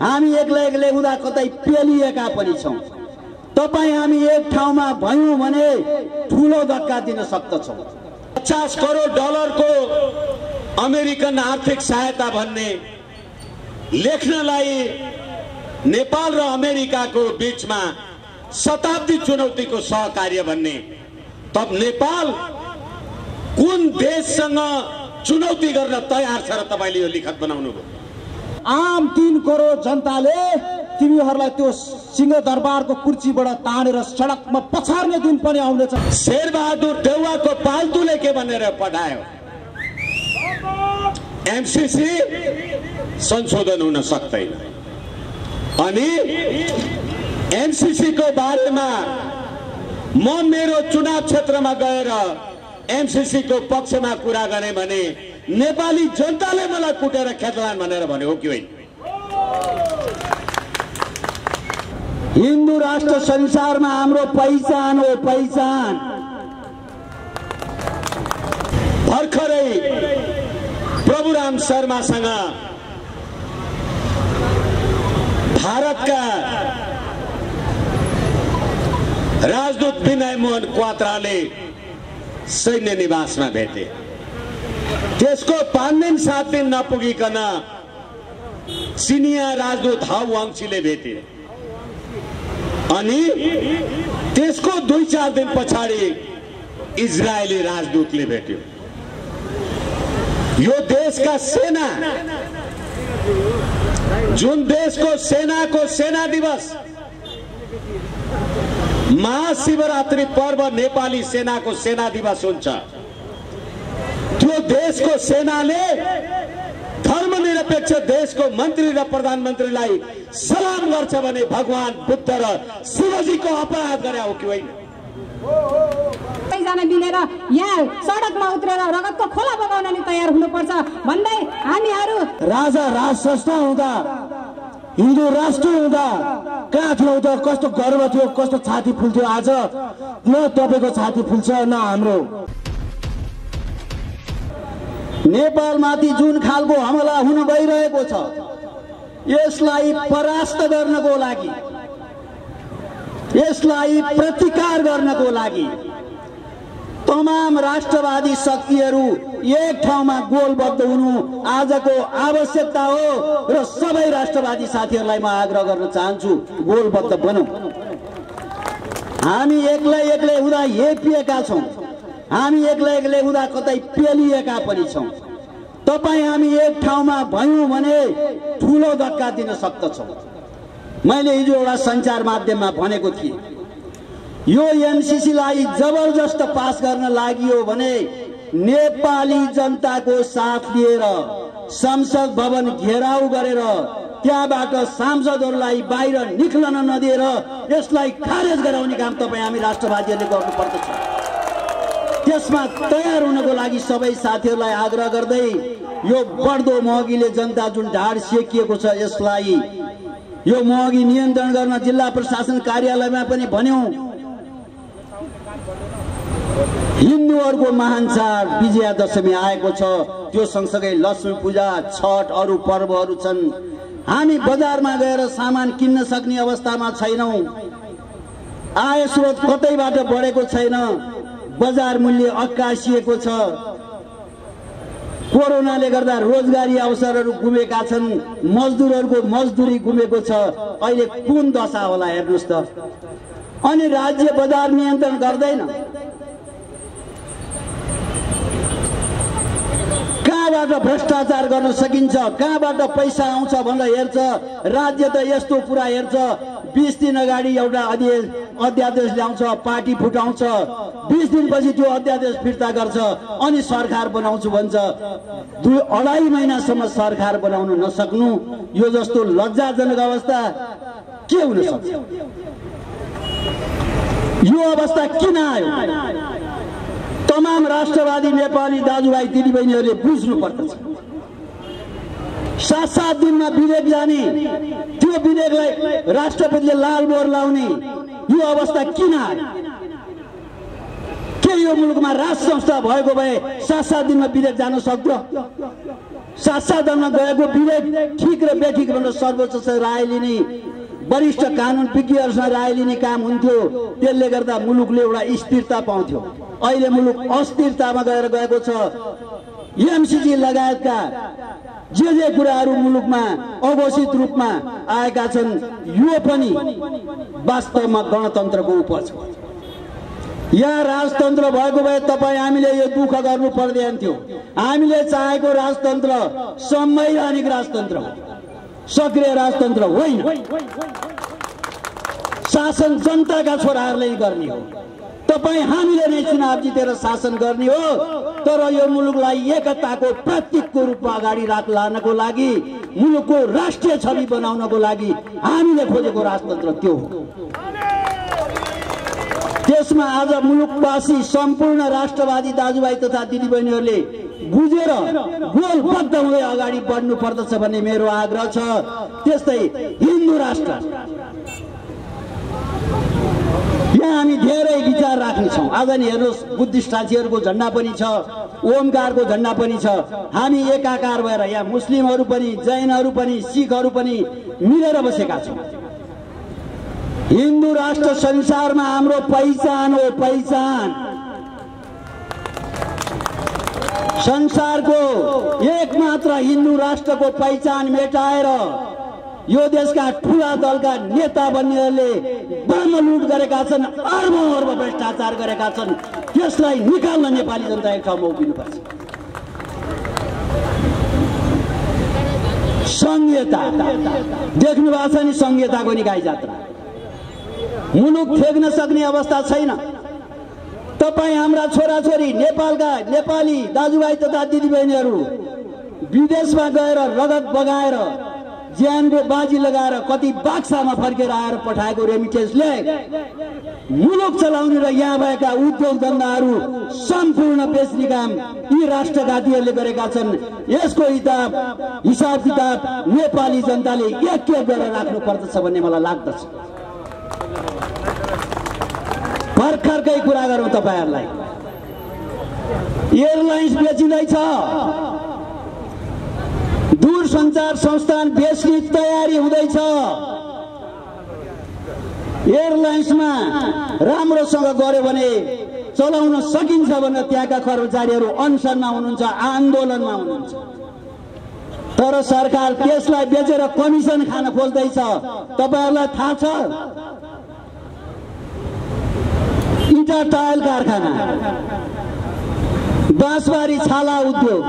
हामी एक्लै हुँदा कतै पेलिएका पनि छौं। तपाई हामी एक ठाउँमा भयौं भने ठूलो धक्का दिन सक्दछौं। 50 करोड डलरको अमेरिकन आर्थिक सहायता भन्ने लेख्नलाई नेपाल र अमेरिकाको बीचमा शताब्दी चुनौतीको सहकार्य भन्ने, तब नेपाल कुन देशसँग चुनौती गर्न तयार छ र तपाईले यो लिखत बनाउनु भयो? आम 3 करोड जनताले तिमीहरूलाई त्यो सिंहदरबारको कुर्सीबाट तानेर सडकमा पछार्ने दिन पनि आउनेछ। शेरबहादुर देउवाको पाल्तुले के भनेर पठायो? एमसीसी संशोधन हुन सक्दैन। अनि एमसीसी को बारेमा म मेरो चुनाव क्षेत्रमा गएर एमसीसी को पक्षमा कुरा गरे भने नेपाली जनताले मलाई कुटेर खेतलान भनेर भने हो कि होइन? हिन्दू राष्ट्र संसारमा हाम्रो पहिचान हो, पहिचान। भर्खरै प्रभुराम शर्मासँग भारतका राजदूत विनय मोहन क्वात्राले सैन्य निवासमा भेटे। त्यसको 5 दिन 7 दिन नपुगिकन सिनियर राजदूत हाउ वाङचीले भेटे। अनि त्यसको 2-4 दिन पछाडि इजरायली राजदूतले भेट्यो। यो देशका सेना, जुन देशको सेनाको सेना दिवस, महाशिवरात्रि पर्व नेपाली सेनाको सेना दिवस हुन्छ। त्यो देशको सेनाले धर्मनिरपेक्ष देशको मन्त्री र प्रधानमन्त्रीलाई सलाम गर्छ भने भगवान बुद्ध र शिवजीको अपराध गरे हो कि होइन? जना मिलेर यहाँ सडकमा उत्रेर रगतको खोला बगाउन नि तयार हुनुपर्छ भन्दै हामीहरू राजा राज संस्था हुँदा, हिन्दू राष्ट्र हुँदा कहाँ थियो त? कस्तो गर्व थियो, कस्तो छाती फुल्थ्यो। आज न तपाईको छाती फुल्छ न हाम्रो। नेपालमाथि जुन खालको हमला हुन गइरहेको छ, यसलाई परास्त गर्नको लागि, यसलाई प्रतिकार गर्नको लागि तमाम राष्ट्रवादी शक्तिहरू एक ठाउँमा गोलबद्ध हुनु आजको आवश्यकता हो र सबै राष्ट्रवादी साथीहरूलाई म आग्रह गर्न चाहन्छु, गोलबद्ध बनौं। हामी एक्लै हुँदा हेपिएका छौं, हामी एक्लै हुँदा कतै पेलिएका पनि छौं। तपाई हामी एक ठाउँमा भयौं भने ठूलो धक्का दिन सक्दछौं। मैले हिजो एउटा सञ्चार माध्यममा भनेको थिएँ, यो एमसीसीलाई जबरजस्त पास गर्न लागि भने नेपाली जनताको साथ लिएर संसद भवन घेराउ गरेर त्यहाँबाट सांसदहरूलाई बाहिर निक्लन नदिएर यसलाई खारेज गराउने काम तपाई हामी राष्ट्रवादीहरूले गर्नुपर्दछ। त्यसमा तयार हुनको लागि सबै साथीहरूलाई आग्रह गर्दै यो बढ्दो महँगीले जनता जुन ढाड सेकिएको छ, यसलाई यो महँगी नियन्त्रण गर्न जिल्ला प्रशासन कार्यालयमा पनि भन्यौं। हिन्दूहरूको महान चाड विजयादशमी आएको छ, त्यो सँगसँगै लक्ष्मी पूजा, छठ, अरू पर्वहरू छन्। हामी बजारमा गएर सामान किन्न सक्ने अवस्थामा छैनौं। आय स्रोत कतैबाट बढेको छैन, बजार मूल्य अक्कासिएको छ। कोरोनाले गर्दा रोजगारी अवसरहरू गुमेका छन्, मजदुरहरूको मजदुरी गुमेको छ। अहिले कुन दशा होला हेर्नुस् त। अनि राज्य बजार नियन्त्रण गर्दैन। कहाँबाट भ्रष्टाचार गर्न सकिन्छ, कहाँबाट पैसा आउँछ भनेर हेर्छ। राज्य त यस्तो पुरा हेर्छ, 20 दिन अगाडि एउटा अध्यादेश ल्याउँछ, पार्टी फुटाउँछ, 20 दिनपछि त्यो अध्यादेश फिर्ता गर्छ, अनि सरकार बनाउँछु भन्छ। 2-2.5 महिनासम्म सरकार बनाउन नसक्नु, यो जस्तो लज्जाजनक अवस्था के हुन सक्छ? यो अवस्था किन आयो? तमाम राष्ट्रवादी नेपाली दाजुभाइ दिदीबहिनीहरूले बुझ्नु पर्दछ। 7-7 दिनमा विधेयक जाने, त्यो विधेयकलाई राष्ट्रपतिले लाल मोहर लाउने, यो अवस्था किन आयो? के यो मुलुकमा राज संस्था भएको भए 7-7 दिनमा विधेयक जान सक्थ्यो? 7-7 दिनमा गएको विधेयक ठिक र बेठिक भनेर सर्वोच्च राय लिने, वरिष्ठ कानुन विज्ञहरूसँग राय लिने काम हुन्थ्यो। त्यसले गर्दा मुलुकले एउटा स्थिरता पाउँथ्यो। अहिले मुलुक अस्थिरतामा गएको छ। एमसीसी लगायतका जे कुराहरू मुलुकमा अघोषित रूपमा आएका छन्, यो पनि वास्तवमा गणतन्त्रको उपज हो। यहाँ राजतन्त्र भएको भए तपाईँ हामीले यो दुःख गर्नु पर्दैन थियो। हामीले चाहेको राजतन्त्र संवैधानिक राजतन्त्र हो, सक्रिय राजतन्त्र होइन। शासन जनताका छोराहरूले गर्ने हो। तपाईँ हामीले नै चुनाव जितेर शासन गर्ने हो। तर यो मुलुकलाई एकताको प्रतीकको रूपमा अगाडि लानको लागि, मुलुकको राष्ट्रिय छवि बनाउनको लागि हामीले खोजेको राजतन्त्र त्यो हो। त्यसमा आज मुलुकवासी सम्पूर्ण राष्ट्रवादी दाजुभाइ तथा दिदीबहिनीहरूले बुझेर गोलबद्ध हुँदै अगाडि बढ्नु पर्दछ भन्ने मेरो आग्रह छ। त्यस्तै हिन्दू राष्ट्र, यहाँ हामी धेरै विचार राख्नेछौँ। आज नि हेर्नुहोस्, बुद्धिस्ट साथीहरूको झन्डा पनि छ, ओमकारको झन्डा पनि छ। हामी एकाकार भएर यहाँ मुस्लिमहरू पनि, जैनहरू पनि, सिखहरू पनि मिलेर बसेका छौँ। हिन्दू राष्ट्र संसारमा हाम्रो पहिचान हो, पहिचान। संसारको एकमात्र हिन्दू राष्ट्रको पहिचान मेटाएर यो देशका ठूला दलका नेता बन्नेहरूले ब्रह्म लुट गरेका छन्, अर्ब भ्रष्टाचार गरेका छन्। त्यसलाई निकाल्न नेपाली जनता एक ठाउँमा उभिनुपर्छ। संहिता देख्नु भएको छ नि, संहिताको निकाय जात्रा। मुलुक फेक्न सक्ने अवस्था छैन। तपाईँ हाम्रा छोराछोरी नेपालका नेपाली दाजुभाइ तथा दिदीबहिनीहरू विदेशमा गएर रगत बगाएर ज्यानको बाजी लगाएर कति बाक्सामा फर्केर आएर पठाएको रेमिटेन्सले मुलुक चलाउने र यहाँ भएका उद्योग धन्दाहरू सम्पूर्ण बेच्ने काम यी राष्ट्रघातीहरूले गरेका छन्। यसको हिसाब किताब नेपाली जनताले एक गरेर राख्नु पर्दछ भन्ने मलाई लाग्दछ। भर्खरकै कुरा गरौँ तपाईहरुलाई, एयरलाइन्स बेचिँदैछ, दूरसञ्चार संस्थान बेच्ने तयारी हुँदैछ। एयरलाइन्समा राम्रोसँग गर्यो भने चलाउन सकिन्छ भनेर त्यहाँका कर्मचारीहरू अनसनमा हुनुहुन्छ, आन्दोलनमा हुनुहुन्छ। तर सरकार त्यसलाई बेचेर कमिसन खान खोज्दैछ। तपाईहरुलाई थाहा छ, इटा टायल कारखाना, बाँसबारी छाला उद्योग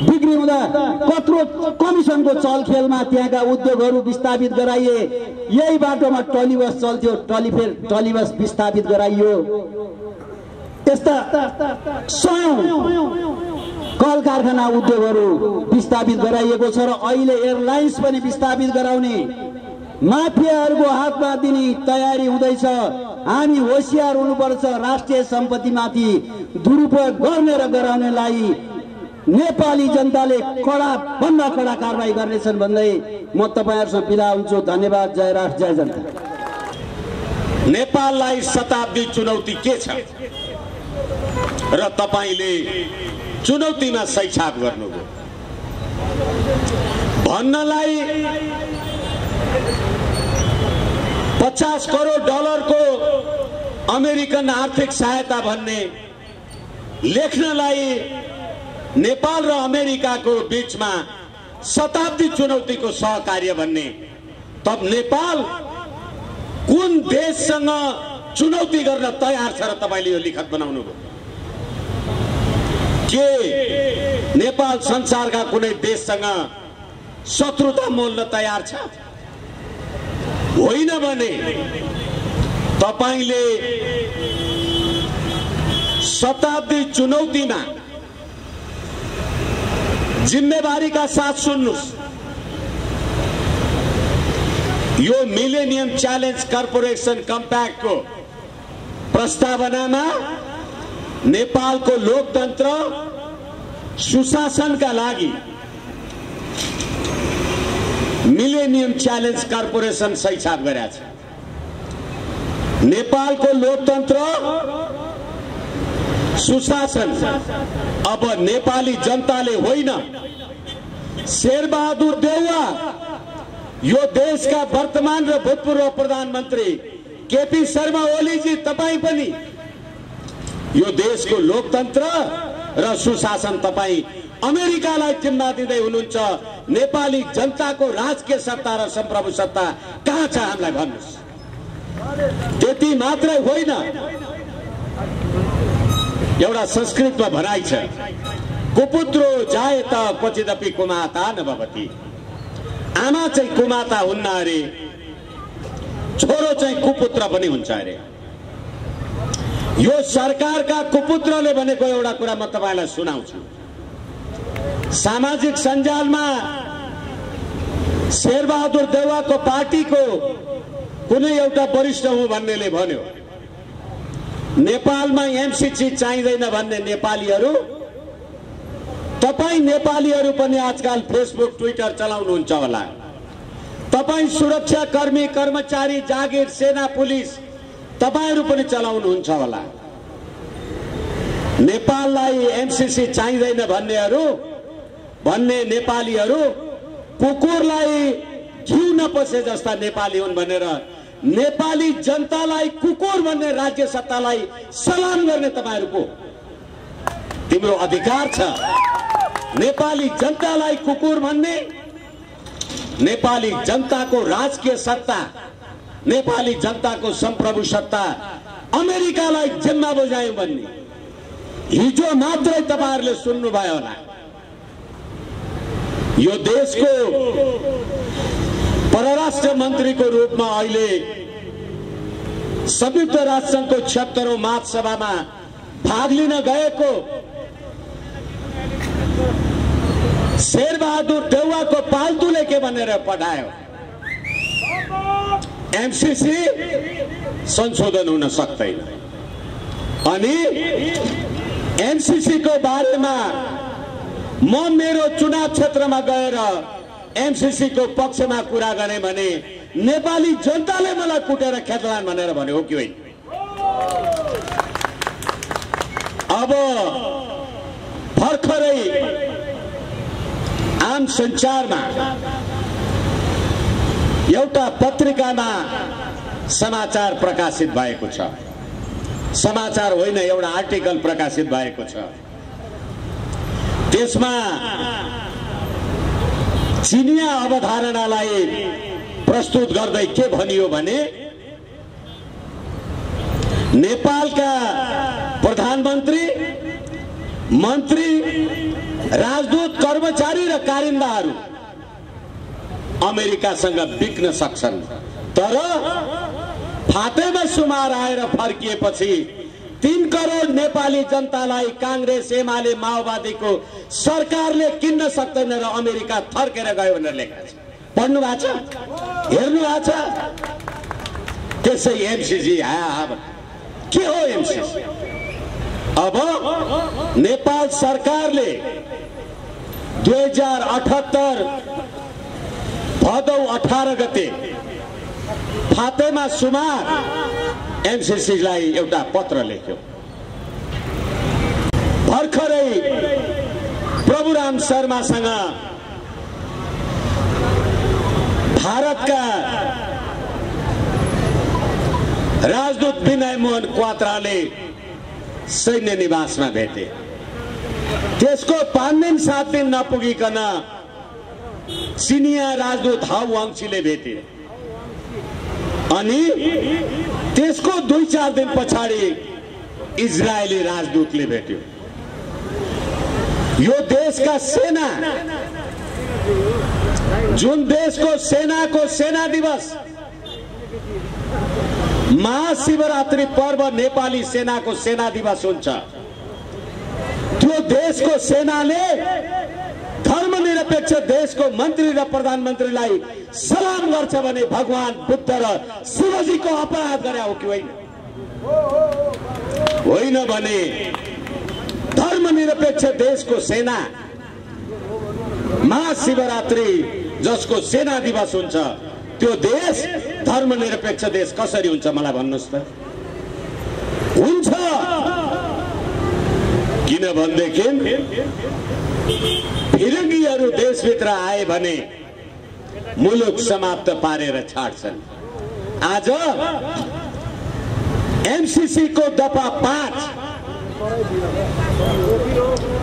बिक्री हुँदा कत्रो कमिसनको चलखेलमा त्यहाँका उद्योगहरू विस्थापित गराइए। यही बाटोमा टलीबस चल्थ्यो, टलीबस विस्थापित गराइयो। यस्ता सयौं कल कारखाना उद्योगहरू विस्थापित गराइएको छ र अहिले एयरलाइन्स पनि विस्थापित गराउने माफियाहरूको हातमा दिने तयारी हुँदैछ। हामी होशियार हुनुपर्छ। राष्ट्रिय सम्पत्तिमाथि दुरुपयोग गर्ने र गराउनेलाई नेपाली जनताले भन्दा कडा कारबाही गर्नेछन् भन्दै म तपाईहरुसँग बिदा हुन्छु। धन्यवाद। जय राष्ट्र, जय जनता। नेपाललाई शताब्दी चुनौती के छ र तपाईले चुनौतीमा सही छाप गर्नुभयो भन्नलाई 50 करोड डलरको अमेरिकन आर्थिक सहायता भन्ने, लेख्नलाई नेपाल र अमेरिकाको बीचमा शताब्दी चुनौतीको सहकार्य भन्ने, तब नेपाल कुन देशसँग चुनौती गर्न तयार छ र तपाईले यो लिखत बनाउनु भयो? के नेपाल संसारका कुनै देशसँग शत्रुता मोल्न तयार छ? होइन भने तपाईले शताब्दी चुनौतीमा जिम्मेवारीका साथ सुन्नुस्। यो मिलेनियम च्यालेन्ज कर्पोरेसन कम्प्याक्टको प्रस्तावनामा नेपालको लोकतन्त्र सुशासनका लागि मिलेनियम च्यालेन्ज कर्पोरेसन सही छाप गरेको छ। नेपालको लोकतन्त्र सुशासन अब नेपाली जनताले होइन, शेरबहादुर देउवा यो देशका वर्तमान र भूतपूर्व प्रधानमन्त्री केपी शर्मा ओलीजी तपाईं पनि यो देशको लोकतन्त्र र सुशासन तपाईं अमेरिकालाई जिम्मा दिँदै हुनुहुन्छ। नेपाली जनताको राजकीय सत्ता र सम्प्रभु सत्ता कहाँ छ हामीलाई भन्नुस्। त्यति मात्रै होइन, एउटा संस्कृतमा भनाइ छ, कुपुत्रो जायत क्वचिदपि कुमाता न भवति। आमा चाहिँ कुमाता हुन्न अरे, छोरो चाहिँ कुपुत्र पनि हुन्छ अरे। यो सरकारका कुपुत्रले भनेको एउटा कुरा म तपाईलाई सुनाउँछु। सामाजिक सञ्जालमा शेरबहादुर देउवाको पार्टीको कुनै एउटा वरिष्ठ हुँ भन्नेले भन्यो, नेपालमा एमसीसी चाहिँदैन भन्ने नेपालीहरू, तपाईं नेपालीहरू पनि आजकल फेसबुक ट्विटर चलाउनुहुन्छ होला। तपाईं सुरक्षा कर्मी कर्मचारी जागिर सेना पुलिस तपाईहरू पनि चलाउनुहुन्छ होला। नेपाललाई एमसीसी चाहिँदैन भन्ने नेपालीहरू कुकुरलाई घिउ नपसे जस्ता नेपाली हुन् भनेर नेपाली जनतालाई कुकुर भन्ने राज्य सत्तालाई सलाम गर्ने तपाईहरूको तिम्रो अधिकार छ। नेपाली जनतालाई कुकुर भन्ने, नेपाली जनताको राजकीय सत्ता, नेपाली जनताको सम्प्रभु सत्ता अमेरिकालाई जिम्मा बजायौं भन्ने हिजो मात्रै तपाईहरूले सुन्नुभयो होला। यो देशको परराष्ट्र मन्त्रीको रूपमा अहिले संयुक्त राष्ट्रसङ्घको 76औं महासभामा भाग लिन गएको शेरबहादुर देउवाको पाल्तुले के भनेर पठायो, एमसीसी संशोधन हुन सक्दैन। अनि एमसीसी को बारेमा म मेरो चुनाव क्षेत्रमा गएर एमसीसी को पक्षमा कुरा गरे भने नेपाली जनताले मलाई कुटेर खेतलान भनेर भन्यो हो कि होइन? अब भर्खरै आम सञ्चारमा एउटा पत्रिकामा समाचार प्रकाशित भएको छ। समाचार होइन, एउटा आर्टिकल प्रकाशित भएको छ। त्यसमा चिनिया अवधारणालाई प्रस्तुत गर्दै के भनियो भने नेपालका प्रधानमन्त्री, मन्त्री, राजदूत, कर्मचारी र कारिन्दाहरू अमेरिकासँग बिक्न सक्छन्, तर फातेमा सुमार आएर फर्किएपछि 3 करोड नेपाली जनतालाई कांग्रेस, एमाले, माओवादीको सरकारले किन्न सक्दैन र अमेरिका थर्केर गयो भनेर लेखेको छ। पढ्नु भएको छ, हेर्नु भएको छ। त्यसै एमसीसी के हो एमसीसी? अब नेपाल सरकारले 2078 भदौ 18 गते फातेमा सुमार एमसीसीलाई एउटा पत्र लेख्यो। भर्खरै प्रभुराम शर्मासँग भारतका राजदूत विनय मोहन क्वात्राले सैन्य निवासमा भेटे। त्यसको 5 दिन 7 दिन नपुगिकन चिनिया राजदूत हाउ वाङछीले भेटे अनि त्यसको 2-4 दिन पछाडि इजरायली राजदूतले भेट्यो। यो देशका सेना, जुन देशको सेनाको सेना दिवस, महाशिवरात्रि पर्व नेपाली सेनाको सेना दिवस हुन्छ, त्यो देशको सेनाले धर्मनिरपेक्ष देशको मन्त्री र प्रधानमन्त्रीलाई सलाम गर्छ भने भगवान बुद्ध र शिवजीको अपराध गरे हो कि होइन? होइन भने धर्मनिरपेक्ष देशको सेना महाशिवरात्रि जसको सेना दिवस हुन्छ, त्यो देश धर्मनिरपेक्ष देश कसरी हुन्छ मलाई भन्नुस् त? हुन्छ किनभनेदेखि फिरङ्गीहरू देशभित्र आए भने मुलुक समाप्त पारेर छाड्छन्। आज एमसीसी को दफा 5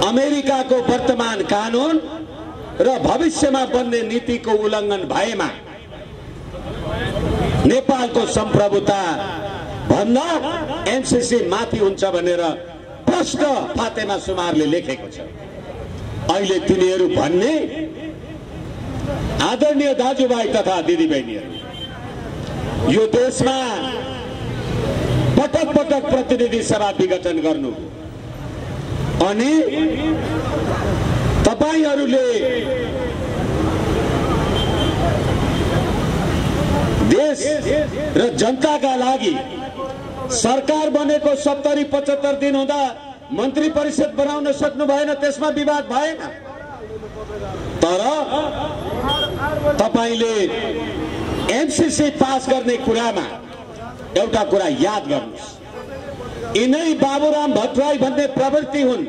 अमेरिकाको वर्तमान कानून र भविष्यमा बन्ने नीतिको उल्लङ्घन भएमा नेपालको सम्प्रभुता भन्दा एमसीसी माथि हुन्छ भनेर प्रश्न फातेमा सुमारले लेखेको छ। अहिले तिनीहरू भन्ने आदरणीय दाजुभाइ तथा दिदीबहिनीहरू, यो देशमा पटक पटक प्रतिनिधि सभा विघटन गर्नु अनि तपाईहरूले देश र जनताका लागि सरकार बनेको 70-75 दिन हुँदा मन्त्री परिषद बनाउन सक्नु भएन, त्यसमा विवाद भएन। तर तपाईले एमसीसी पास गर्ने कुरामा एउटा कुरा याद गर्नुस्, यिनै बाबुराम भट्टराई भन्ने प्रवृत्ति हुन्।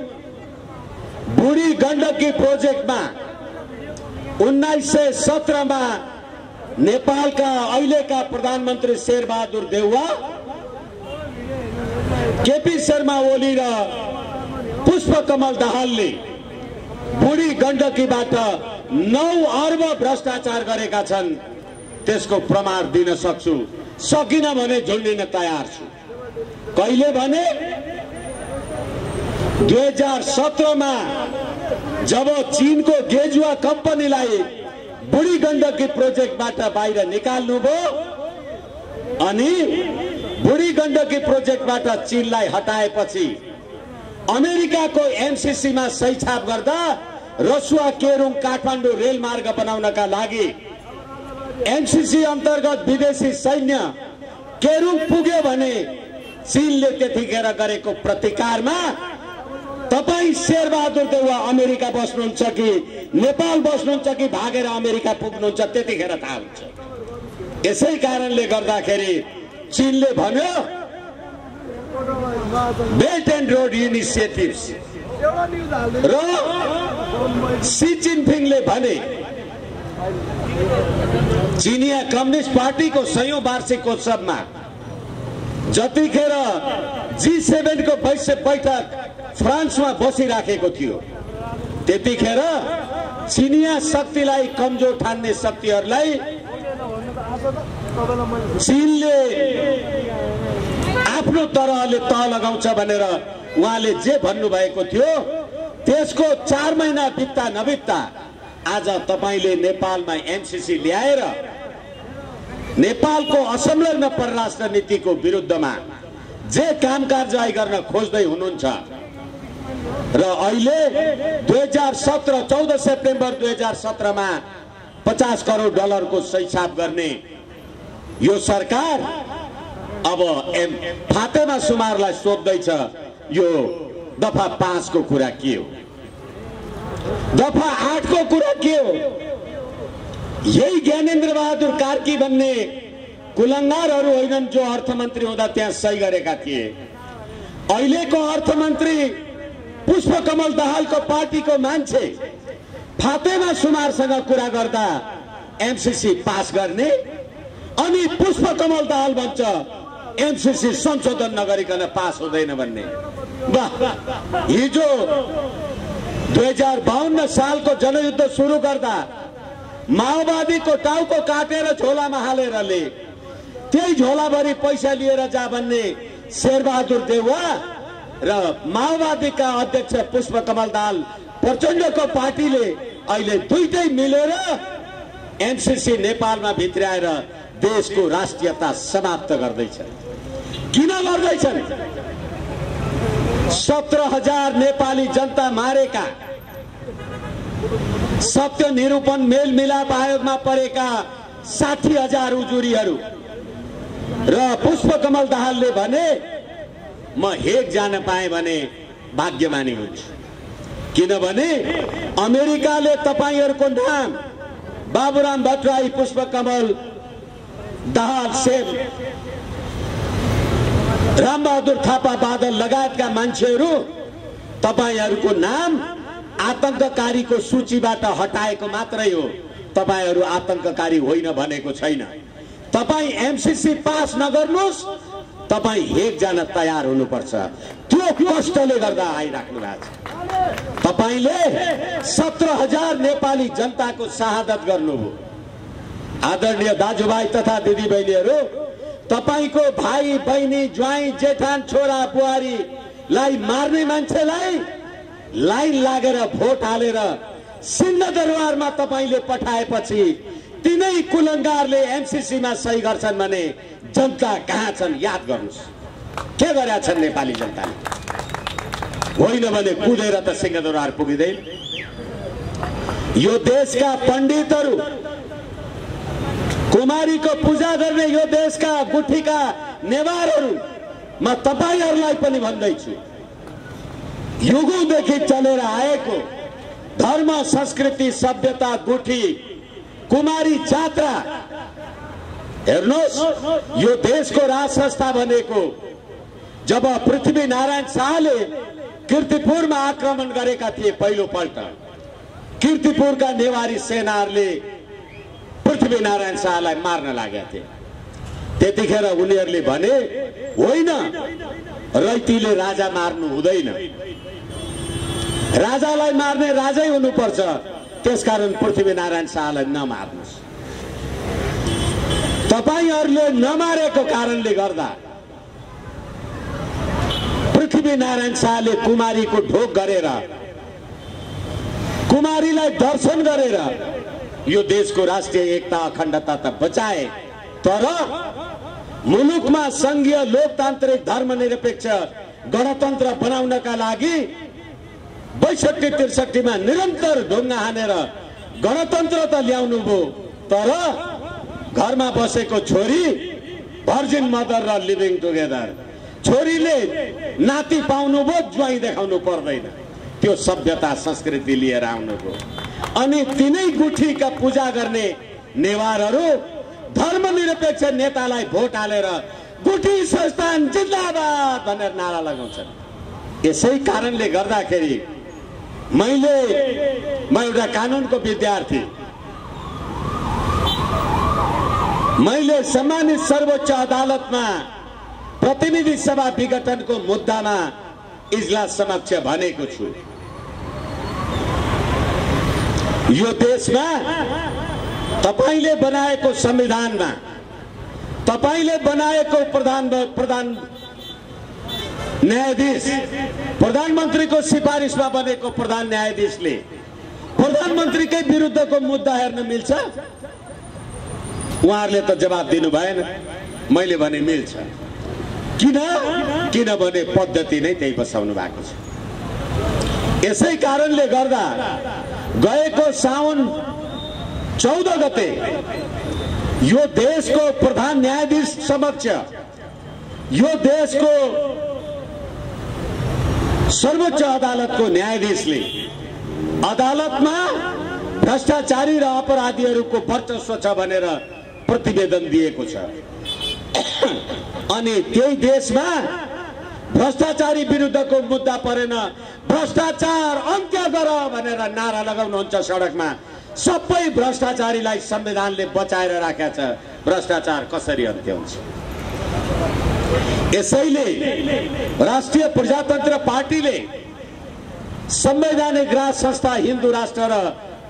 बुढी गण्डकी प्रोजेक्टमा 1917 मा नेपालका अहिलेका प्रधानमन्त्री शेरबहादुर देउवा, केपी शर्मा ओली र पुष्पकमल दाहालले बुढी गण्डकीबाट 9 अर्ब भ्रष्टाचार गरेका छन्। त्यसको प्रमाण दिन सक्छु, सकिन भने झुन्डिन तयार छु। कहिले भने 2017 मा जब चीनको गेजुवा कम्पनीलाई बुढी गण्डकी प्रोजेक्टबाट बाहिर निकाल्नुभयो अनि बुढी गण्डकी प्रोजेक्टबाट चीनलाई हटाएपछि अमेरिकाको एमसीसी मा सही छाप गर्दा रसुवा केरुङ काठमाडौँ रेलमार्ग बनाउनका लागि एमसीसी अन्तर्गत विदेशी सैन्य केरुङ पुग्यो भने चीनले त्यतिखेर गरेको प्रतिकारमा तपाई शेरबहादुर देउवा अमेरिका बस्नुहुन्छ कि नेपाल बस्नुहुन्छ कि भागेर अमेरिका पुग्नुहुन्छ त्यतिखेर थाहा हुन्छ। यसै कारणले गर्दाखेरि चीनले भन्यो बेल्ट एन्ड रोड इनिसिएटिभ्स र सी जिनपिङले भने चीनिया कम्युनिस्ट पार्टीको 100औं वार्षिकोत्सवमा जतिखेर G7 को बैठक फ्रान्समा बसिराखेको थियो त्यतिखेर चीनिया शक्तिलाई कमजोर ठान्ने शक्तिहरूलाई चीनले आफ्नो तरहले तह लगाउँछ भनेर उहाँले जे भन्नु भएको थियो त्यसको 4 महिना बित्दा नबित्दा आज तपाईले नेपालमा एमसीसी ल्याएर नेपालको असंलग्न परराष्ट्र नीतिको विरुद्धमा जे कामकाज गर्न खोज्दै हुनुहुन्छ र अहिले 14 सेप्टेम्बर 2017 मा 50 करोड डलरको सही छाप गर्ने यो सरकार अब फातेमा सुमारलाई सोध्दैछ यो दफा 5 को कुरा के हो, दफा 8 को कुरा के हो। यही ज्ञानेन्द्र बहादुर कार्की भन्ने कुलङ्गारहरू होइनन् जो अर्थमन्त्री हुँदा त्यहाँ सही गरेका थिए। अहिलेको अर्थमन्त्री पुष्पकमल दाहालको पार्टीको मान्छे फातेमा सुमारसँग कुरा गर्दा एमसीसी पास गर्ने अनि पुष्पकमल दाहाल भन्छ एमसीसी संशोधन नगरिकन पास हुँदैन भन्ने। वाह, हिजो 2052 सालको जनयुद्ध सुरु गर्दा माओवादीको टाउको काटेर झोलामा हालेर ले त्यही झोलाभरि पैसा लिएर जा भन्ने शेरबहादुर देउवा र माओवादीका अध्यक्ष पुष्पकमल दाहाल प्रचण्डको पार्टीले अहिले दुईटै मिलेर एमसीसी नेपालमा भित्र्याएर देशको राष्ट्रियता समाप्त गर्दैछन्। किन गर्दैछन्? 17,000 नेपाली जनता मारेका, सत्य निरूपण मेलमिलाप आयोगमा परेका 60,000 उजुरीहरू र पुष्पकमल दाहालले भने म हेग जान पाएँ भने भाग्यमानी हुन्छु, किनभने अमेरिकाले तपाईहरूको नाम बाबुराम भट्टराई, पुष्पकमल दाहाल, रामबहादुर थापा बादल लगायतका मान्छेहरू तपाईहरुको नाम आतंककारीको सूचीबाट हटाएको मात्रै हो, तपाईहरु आतंककारी होइन भनेको छैन। तपाई एमसीसी पास नगर्नुस्, तपाई हेग जान तयार हुनुपर्छ। त्यो कष्टले गर्दा आइराख्नु भएको छ। तपाईले 17,000 नेपाली जनताको शहादत गर्नुभयो। आदरणीय दाजुभाइ तथा दिदीबहिनीहरु, तपाईको भाइ बहिनी ज्वाइँ जेठान छोरा बुहारीलाई मार्ने मान्छेलाई लाइन लागेर भोट हालेर सिंहदरबारमा तपाईले पठाएपछि तिनै कुलंगारले एमसीसी मा सही गर्छन् भने जनता कहाँ छन् याद गर्नुस्। के गरेका छन् नेपाली जनताले? होइन भने कुदेर त सिंहदरबार पुगिँदैन। यो देशका पण्डितहरू, कुमारीको पूजा गर्ने यो देशका गुठीका नेवारहरू, म तपाईहरुलाई पनि भन्दैछु, युगौंदेखि चलेर आएको धर्म संस्कृति सभ्यता गुठी कुमारी जात्रा हेर्नुहोस्। यो देशको राज संस्था भनेको जब पृथ्वीनारायण शाहले कीर्तिपुरमा आक्रमण गरेका थिए पहिलो पल्ट, कीर्तिपुरका नेवारी सेनाहरूले पृथ्वीनारायण शाहलाई मार्न लागेका थिए। त्यतिखेर उनीहरूले भने होइन, रैतीले राजा मार्नु हुँदैन, राजालाई मार्ने राजै हुनुपर्छ, त्यसकारण पृथ्वीनारायण शाहलाई नमार्नुस्। तपाईहरुले नमारेको कारणले गर्दा पृथ्वीनारायण शाहले कुमारीको ढोक गरेर, कुमारीलाई दर्शन गरेर यो देशको राष्ट्रिय एकता अखण्डता त बचाए, तर मुलुकमा संघीय लोकतान्त्रिक धर्मनिरपेक्ष गणतन्त्र बनाउनका लागि 62-63 मा निरन्तर ढुङ्गा हानेर गणतन्त्र त ल्याउनु भयो, तर घरमा बसेको छोरी भर्जिन मदर र लिभिङ टुगेदर, छोरीले नाति पाउनु भयो, ज्वाइँ देखाउनु पर्दैन, त्यो सभ्यता संस्कृति लिएर आउनुभयो। अनि तिनै गुठीका पूजा गर्ने नेवारहरू धर्मनिरपेक्ष नेतालाई भोट हालेर गुठी संस्थान जिन्दाबाद भनेर नारा लगाउँछन्। यसै कारणले गर्दाखेरि म एउटा कानुनको विद्यार्थी, मैले सम्मानित सर्वोच्च अदालतमा प्रतिनिधि सभा विघटनको मुद्दामा इजलास समक्ष भनेको छु, यो देशमा तपाईले बनाएको संविधानमा, तपाईले बनाएको प्रधान न्यायाधीश, प्रधानमन्त्रीको सिफारिसमा बनेको प्रधान न्यायाधीशले प्रधानमन्त्रीकै विरुद्धको मुद्दा हेर्न मिल्छ? उहाँहरूले त जवाब दिनु भएन। मैले भने मिल्छ। किनभने पद्धति नै त्यही बसाउनु भएको छ। यसै कारणले गर्दा गएको साउन 14 गते यो देशको प्रधान न्यायाधीश समक्ष, यो देशको सर्वोच्च अदालतको न्यायाधीशले अदालतमा भ्रष्टाचारी र अपराधीहरूको वर्चस्व छ भनेर प्रतिवेदन दिएको छ। अनि त्यही देशमा भ्रष्टाचारी विरुद्धको मुद्दा परेन, भ्रष्टाचार अन्त्य गर भनेर नारा लगाउनुहुन्छ सडकमा। सबै भ्रष्टाचारीलाई संविधानले बचाएर राखेको छ, भ्रष्टाचार कसरी अन्त्य हुन्छ? यसैले राष्ट्रिय प्रजातन्त्र पार्टीले संवैधानिक राज संस्था हिन्दू राष्ट्र र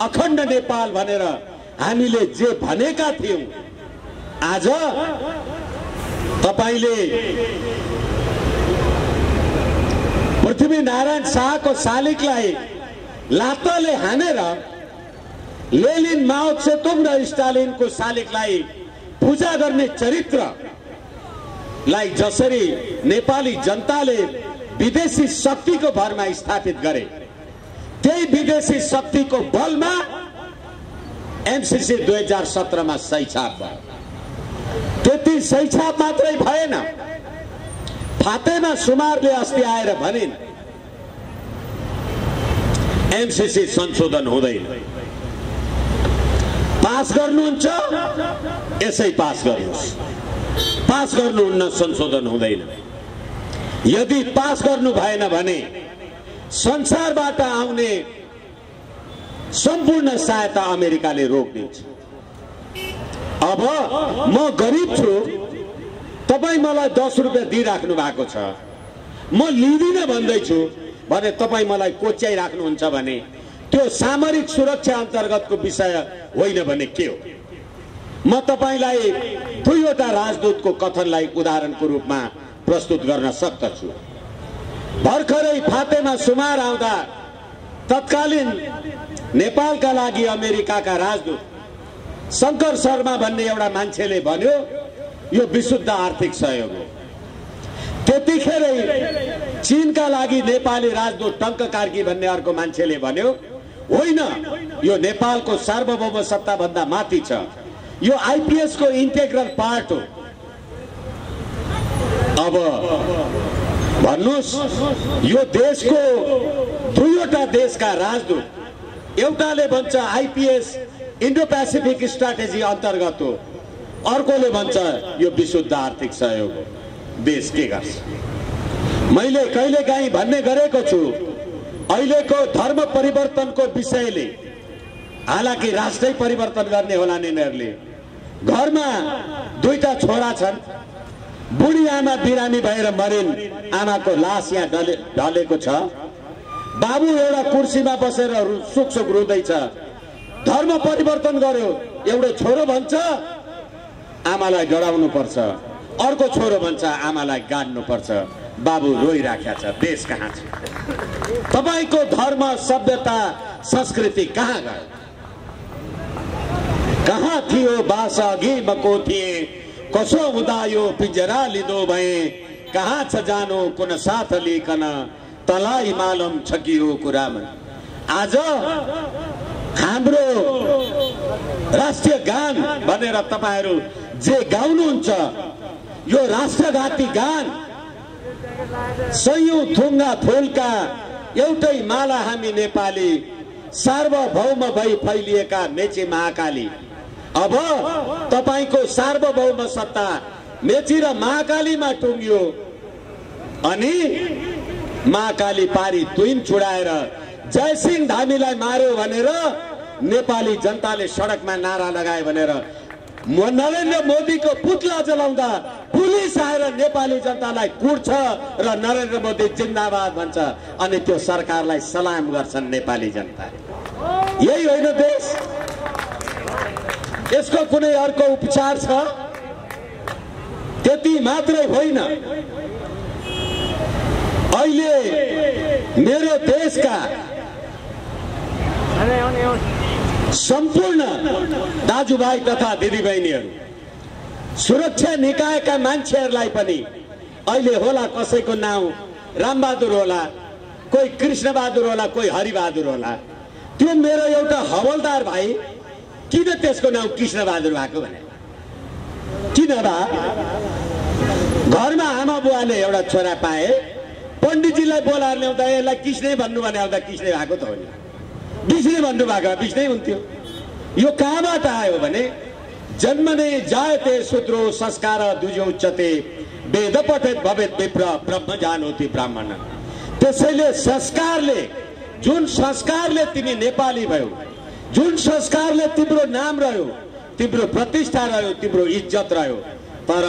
अखण्ड नेपाल भनेर हामीले जे भनेका थियौं, आज तपाईले पृथ्वीनारायण शाहको शालिगलाई लातले हानेर लेनिन, माओ त्से-तुङ र स्टालिनको शालिगलाई पूजा गर्ने चरित्रलाई जसरी नेपाली जनताले विदेशी शक्तिको भरमा स्थापित गरे, त्यही विदेशी शक्तिको बलमा एमसीसी 2017 मा सही छाप भयो। त्यति सही छाप मात्रै भएन, फातेमा सुमारले अस्ति आएर भनिन् एमसीसी संशोधन हुँदैन। पास गर्नुहुन्छ यसै पास गर्नुहोस्, पास गर्नुहुन्न संशोधन हुँदैन। यदि पास गर्नु भएन भने संसारबाट आउने सम्पूर्ण सहायता अमेरिकाले रोकिदिन्छ। अब म गरिब छु, तपाईँ मलाई 10 रुपियाँ दिइराख्नु भएको छ, म लिदिनँ भन्दैछु भने तपाईँ मलाई कोच्याइराख्नुहुन्छ भने त्यो सामरिक सुरक्षा अन्तर्गतको विषय होइन भने के हो? म तपाईलाई दुईवटा राजदूतको कथनलाई उदाहरणको रूपमा प्रस्तुत गर्न सक्दछु। भर्खरै फातेमा सुमार आउँदा तत्कालीन नेपालका लागि अमेरिकाका राजदूत शंकर शर्मा भन्ने एउटा मान्छेले भन्यो यो विशुद्ध आर्थिक सहयोग हो। त्यतिखेरै चीनका लागि नेपाली राजदूत टंक कार्की भन्ने अर्को मान्छेले भन्यो होइन, यो नेपालको सार्वभौम सत्ता भन्दा माथि छ, यो आईपीएस को इंटेग्रल पार्ट हो। अब भन्नुस् यो देशको दुईवटा देशका राजदूत एउटाले भन्छ आईपीएस इंडो पैसिफिक स्ट्राटेजी अन्तर्गत हो, अर्कोले भन्छ यो विशुद्ध आर्थिक सहयोग हो। देश के गर्छ? मैले कहिलेकाहीँ भन्ने गरेको छु अहिलेको धर्म परिवर्तनको विषयले, हालाकि राष्ट्रै परिवर्तन गर्ने होला यिनीहरूले। घरमा दुईटा छोरा छन्, बुढी आमा बिरामी भएर मरिन्, आमाको लास यहाँ ढलेको छ, बाबु एउटा कुर्सीमा बसेर सुख सुख रुँदैछ। धर्म परिवर्तन गर्यो, एउटा छोरो भन्छ आमालाई डराउनु पर्छ, अर्को छोरो भन्छ आमालाई गाड्नु पर्छ। बाबु रोइराखेको छ, देश कहाँ छ? तपाईको धर्म सभ्यता संस्कृति कहाँ गयो? कहाँ थियो बास अघि मको थिए, कसो हुँदा यो पिंजरा लिदो भए, कहाँ छ जानो कुन साथ लिकन, तलाई मालम छकियो कुरामा। आज हाम्रो राष्ट्रिय गान भनेर तपाईहरु जे गाउनुहुन्छ यो राष्ट्रघाती गान, सयौं थुङ्गा फूलका एउटै माला हामी नेपाली, सार्वभौम भई फैलिएका मेची महाकाली। अब तपाईको सार्वभौम सत्ता मेची र महाकालीमा टुङ्गियो अनि महाकाली पारी तुइन छुडाएर जयसिंह धामीलाई मार्यो भनेर नेपाली जनताले सडकमा नारा लगाए भनेर नरेन्द्र मोदीको पुतला जलाउँदा पुलिस आएर नेपाली जनतालाई कुट्छ र नरेन्द्र मोदी जिन्दाबाद भन्छ अनि त्यो सरकारलाई सलाम गर्छन् नेपाली जनता। यही होइन देश? यसको कुनै अर्को उपचार छ? त्यति मात्रै होइन, अहिले मेरो देशका सम्पूर्ण दाजुभाइ तथा दिदीबहिनीहरू, सुरक्षा निकायका मान्छेहरूलाई पनि अहिले होला कसैको नाउँ रामबहादुर होला, कोही कृष्णबहादुर होला, कोही हरिबहादुर होला, त्यो मेरो एउटा हवलदार भाइ किन त्यसको नाउँ कृष्णबहादुर भएको भने किन बा? घरमा आमा बुवाले एउटा छोरा पाए, पण्डितजीलाई बोलाएर ल्याउँदा यसलाई कृष्णै भन्नु भने आउँदा कृष्णै भएको त होइन, विष्णु भन्नु भएको विष्णै हुन्थ्यो। यो कहाँबाट आयो भने जन्मने जायते शूद्रो संस्कार दुजो उच्चते वेद पठेत भवेत विप्र ब्रह्म जानोति ब्राह्मण। त्यसैले संस्कारले, जुन संस्कारले तिमी नेपाली भयो, जुन संस्कारले तिम्रो नाम रह्यो, तिम्रो प्रतिष्ठा रह्यो, तिम्रो इज्जत रह्यो, तर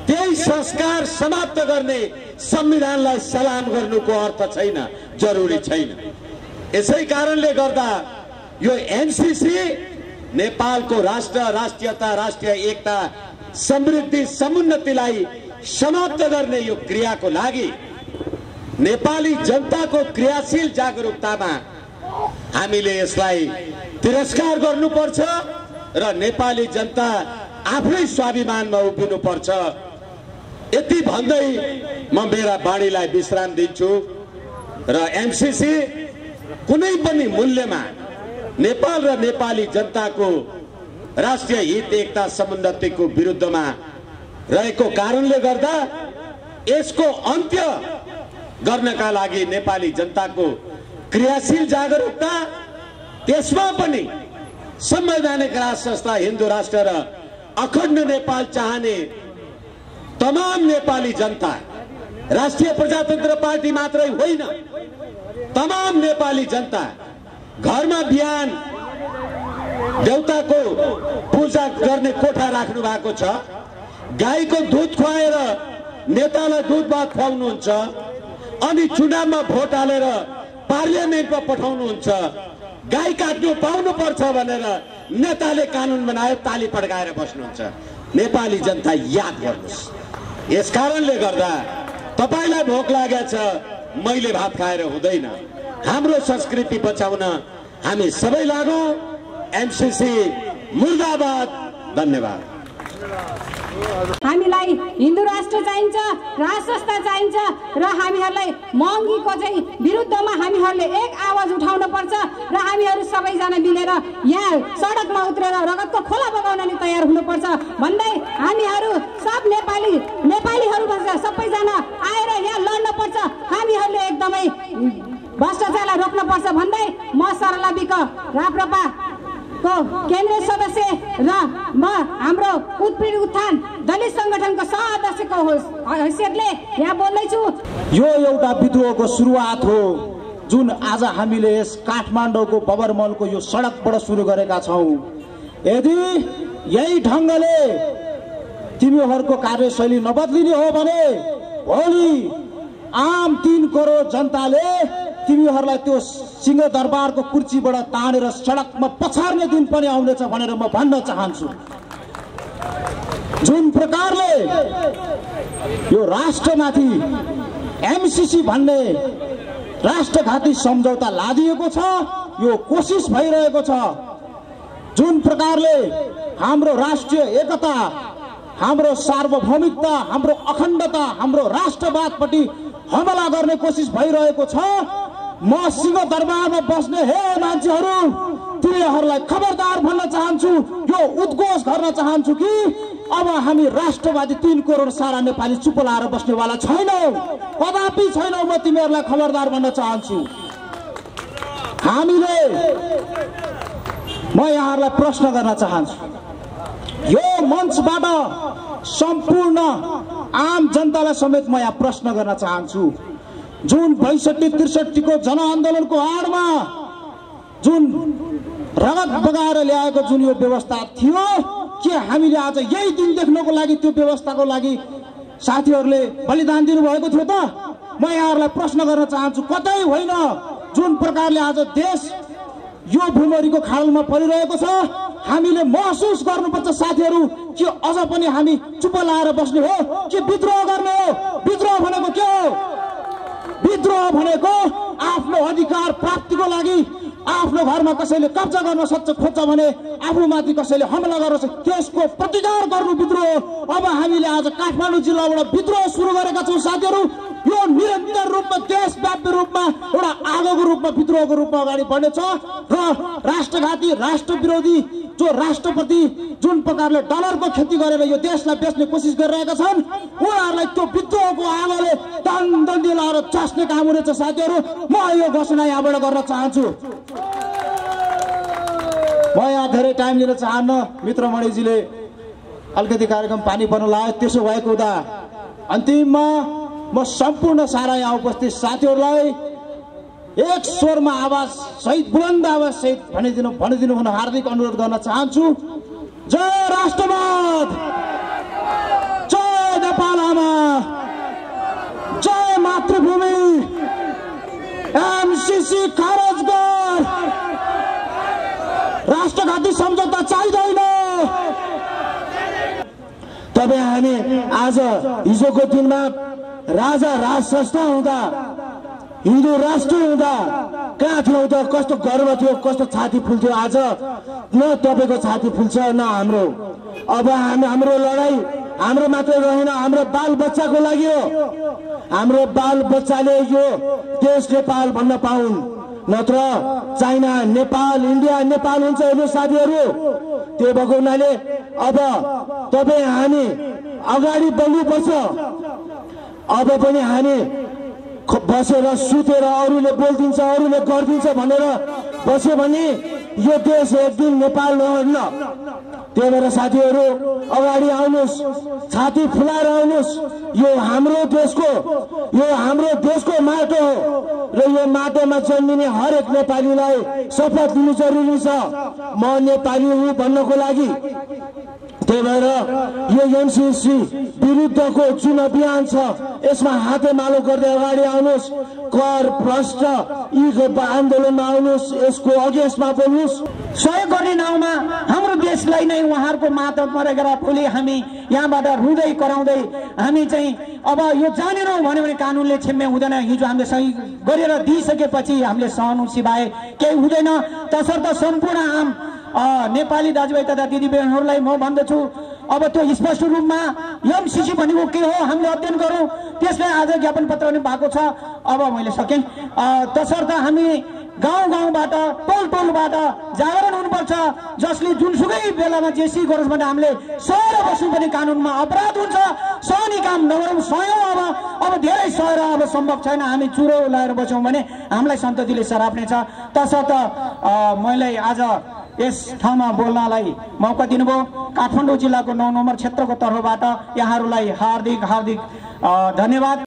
त्यही संस्कार समाप्त गर्ने संविधानलाई सलाम गर्नुको अर्थ छैन, जरुरी छैन। यसै कारणले गर्दा यो एनसीसी नेपालको राष्ट्र, राष्ट्रियता, राष्ट्रिय एकता, समृद्धि, समुन्नतिलाई समाप्त गर्ने यो क्रियाको लागि नेपाली जनताको क्रियाशील जागरुकतामा हामीले यसलाई तिरस्कार गर्नुपर्छ र नेपाली जनता आफै स्वाभिमानमा उभिनुपर्छ। यति भन्दै म मेरा बाणीलाई विश्राम दिन्छु र एमसीसी कुनै पनि मूल्यमा नेपाल र नेपाली जनताको राष्ट्रिय हित, एकता, समुन्नतिको विरुद्धमा रहेको कारणले गर्दा यसको अन्त्य गर्नका लागि नेपाली जनताको क्रियाशील जागरुकता, त्यसमा पनि संवैधानिक राष्ट्र संस्था, हिन्दू राष्ट्र र अखण्ड नेपाल चाहने तमाम नेपाली जनता, राष्ट्रिय प्रजातन्त्र पार्टी मात्रै होइन, तमाम नेपाली जनता घरमा बिहान देउताको पूजा गर्ने कोठा राख्नु भएको छ, गाईको दुध खुवाएर नेतालाई दुध भात खुवाउनुहुन्छ, अनि चुनावमा भोट हालेर पार्लियामेन्टमा पठाउनुहुन्छ। गाई काट्नु पाउनुपर्छ भनेर नेताले कानुन बनायो, ताली पड्काएर बस्नुहुन्छ। नेपाली जनता याद गर्नुहोस्। यस कारणले गर्दा तपाईलाई भोक लागेछ, मैले भात खाएर हुँदैन। हाम्रो संस्कृति बचाउन हामी सबै लागौं। एमसीसी मुर्दाबाद। धन्यवाद। हामीलाई हिन्दू राष्ट्र चाहिन्छ, राज संस्था चाहिन्छ र हामीहरूलाई महँगीको चाहिँ विरुद्धमा हामीहरूले एक आवाज उठाउन पर्छ र हामीहरू सबैजना मिलेर यहाँ सडकमा उत्रेर रगतको खोला बगाउन नि तयार हुनुपर्छ भन्दै हामीहरू सब नेपालीहरू सबैजना आएर यहाँ लड्न पर्छ। हामीहरूले एकदमै भ्रष्टाचारलाई रोक्न पर्छ भन्दै म सरला बिक राप्रपा को केन्द्रीय सदस्य र म हाम्रो उत्पीडित उत्थान दलित संगठनको सदस्यको हैसियतले यहाँ बोल्दैछु। यो एउटा विद्रोहको सुरुवात हो जुन आज हामीले यस काठमाडौँको बबरमहलको यो सडकबाट सुरु गरेका छौं। यदि यही ढंगले तिमीहरूको कार्यशैली नबदलिने हो भने भोलि आम 3 करोड जनताले तिमीहरूलाई त्यो सिंहदरबारको कुर्सीबाट तानेर सडकमा पछार्ने दिन पनि आउनेछ भनेर म भन्न चाहन्छु। जुन प्रकारले यो राष्ट्रमाथि एमसीसी भन्ने राष्ट्रघाती सम्झौता लादिएको छ, यो कोसिस भइरहेको छ। जुन प्रकारले हाम्रो राष्ट्रिय एकता, हाम्रो सार्वभौमिकता, हाम्रो अखण्डता, हाम्रो राष्ट्रवादपट्टि हमला गर्ने कोसिस भइरहेको छ, म सिंहदरबारमा बस्ने हे मान्छेहरू तिमीहरूलाई खबरदार भन्न चाहन्छु, यो उद्घोष गर्न चाहन्छु कि अब हामी राष्ट्रवादी 3 करोड सारा नेपाली चुप लाएर बस्नेवाला छैनौं, कदापि छैनौं। म तिमीहरूलाई खबरदार भन्न चाहन्छु। म यहाँहरूलाई प्रश्न गर्न चाहन्छु, यो मञ्चबाट सम्पूर्ण आम जनतालाई समेत म यहाँ प्रश्न गर्न चाहन्छु। जुन 62-63 को जनआन्दोलनको आडमा जुन रगत बगाएर ल्याएको जुन यो व्यवस्था थियो, के हामीले आज यही दिन देख्नको लागि त्यो व्यवस्थाको लागि साथीहरूले बलिदान दिनुभएको थियो त? म यहाँहरूलाई प्रश्न गर्न चाहन्छु, कतै होइन। जुन प्रकारले आज देश यो भूमरीको खाडलमा परिरहेको छ, हामीले महसुस गर्नुपर्छ साथीहरू कि अझ पनि हामी चुप लाएर बस्ने हो कि विद्रोह गर्ने हो? विद्रोह भनेको के हो? विद्रोह भनेको आफ्नो अधिकार प्राप्तिको लागि आफ्नो घरमा कसैले कब्जा गर्न खोज्छ भने आफूमाथि कसैले हमला गर्न त्यसको प्रतिकार गर्नु विद्रोह। अब हामीले आज काठमाडौँ जिल्लाबाट विद्रोह सुरु गरेका छौँ साथीहरू। यो निरन्तर रूपमा देशव्यापी रूपमा एउटा आगोको रूपमा विद्रोहको रूपमा अगाडि बढ्नेछ र राष्ट्रघाती राष्ट्र विरोधी जो राष्ट्रप्रति जुन प्रकारले डलरको खेती गरेर यो देशलाई बेच्ने कोसिस गरिरहेका छन्, उनीहरूलाई त्यो विद्रोहको आगोले दन्दन्दी लाएर चस्ने काम हुनेछ साथीहरू। म यो घोषणा यहाँबाट गर्न चाहन्छु। म यहाँ धेरै टाइम लिन चाहन्न, मित्रमणिजीले अलिकति कार्यक्रम पानी पर्न लाग्यो। त्यसो भएको हुँदा अन्तिममा म सम्पूर्ण सारा यहाँ उपस्थित साथीहरूलाई एक स्वरमा आवाज सहित बुलन्द आवाज सहित भनिदिनु हुन हार्दिक अनुरोध गर्न चाहन्छु। जय राष्ट्रवाद, जय नेपाल आमा, जय मातृभूमि, एमसीसी खारेज गर, राष्ट्रघाती सम्झौता चाहिँदैन। तपाईँ हामी आज हिजोको दिनमा राजा राज संस्था हुँदा, हिन्दू राष्ट्र हुँदा कहाँ थियौँ त? कस्तो गर्व थियो, कस्तो छाती फुल्थ्यो। आज न तपाईँको छाती फुल्छ न हाम्रो। अब हाम्रो लडाई हाम्रो मात्रै रहेन, हाम्रो बाल बच्चाको लागि हो। हाम्रो बाल बच्चाले यो देश नेपाल भन्न पाउन्, नत्र चाइना नेपाल, इन्डिया नेपाल हुन्छ हेर्नु साथीहरू। त्यो भएको हुनाले अब तपाईँ हामी अगाडि बढ्नुपर्छ। अब पनि हामी बसेर सुतेर अरूले बोलिदिन्छ अरूले गरिदिन्छ भनेर बस्यो भने यो देश एक दिन नेपाल नहर्न। त्यही भएर साथीहरू अगाडि आउनुहोस्। आउनुहोस्, छाती फुलाएर आउनुहोस्। यो हाम्रो देशको माटो हो र यो माटोमा जन्मिने हरेक नेपालीलाई शपथ लिनु जरुरी छ। म नेपाली हुँ भन्नको लागि। त्यही भएर यो एमसीसी विरुद्धको जुन अभियान छ यसमा हातेमालो गर्दै अगाडि आउनुहोस्। कर भ्रष्ट यी आन्दोलनमा आउनुहोस्, यसको अगेन्स्टमा बोल्नुहोस्। सहयोग गर्ने नाउँमा हाम्रो देशलाई नै उहाँहरूको मातहतमा रहेर भोलि हामी यहाँबाट रुँदै कराउँदै हामी चाहिँ अब यो जानेनौँ भन्यो भने कानुनले क्षम्य हुँदैन। हिजो हामीले सही गरेर दिइसकेपछि हामीले सहनु सिवाय केही हुँदैन। तसर्थ सम्पूर्ण आम नेपाली दाजुभाइ तथा दिदीबहिनीहरूलाई म भन्दछु, अब त्यो स्पष्ट रूपमा एमसीसी भनेको के हो हामीले अध्ययन गरौँ। त्यसलाई आज ज्ञापन पत्र पनि भएको छ। अब मैले सकेँ। तसर्थ हामी गाउँबाट टोलबाट जागरण हुनुपर्छ। जसले जुनसुकै बेलामा जेसी गरोस् भने हामीले सहेर बस्नु पनि कानुनमा अपराध हुन्छ। सहने काम नगरौँ, सहयौँ। अब धेरै सहेर अब सम्भव छैन। हामी चुरो लगाएर बस्यौँ भने हामीलाई सन्ततिले सराप्ने छ। तसर्थ मैले आज यस ठाउँमा बोल्नलाई मौका दिनुभयो। काठमाडौँ जिल्लाको 9 नम्बर क्षेत्रको तर्फबाट यहाँहरूलाई हार्दिक धन्यवाद।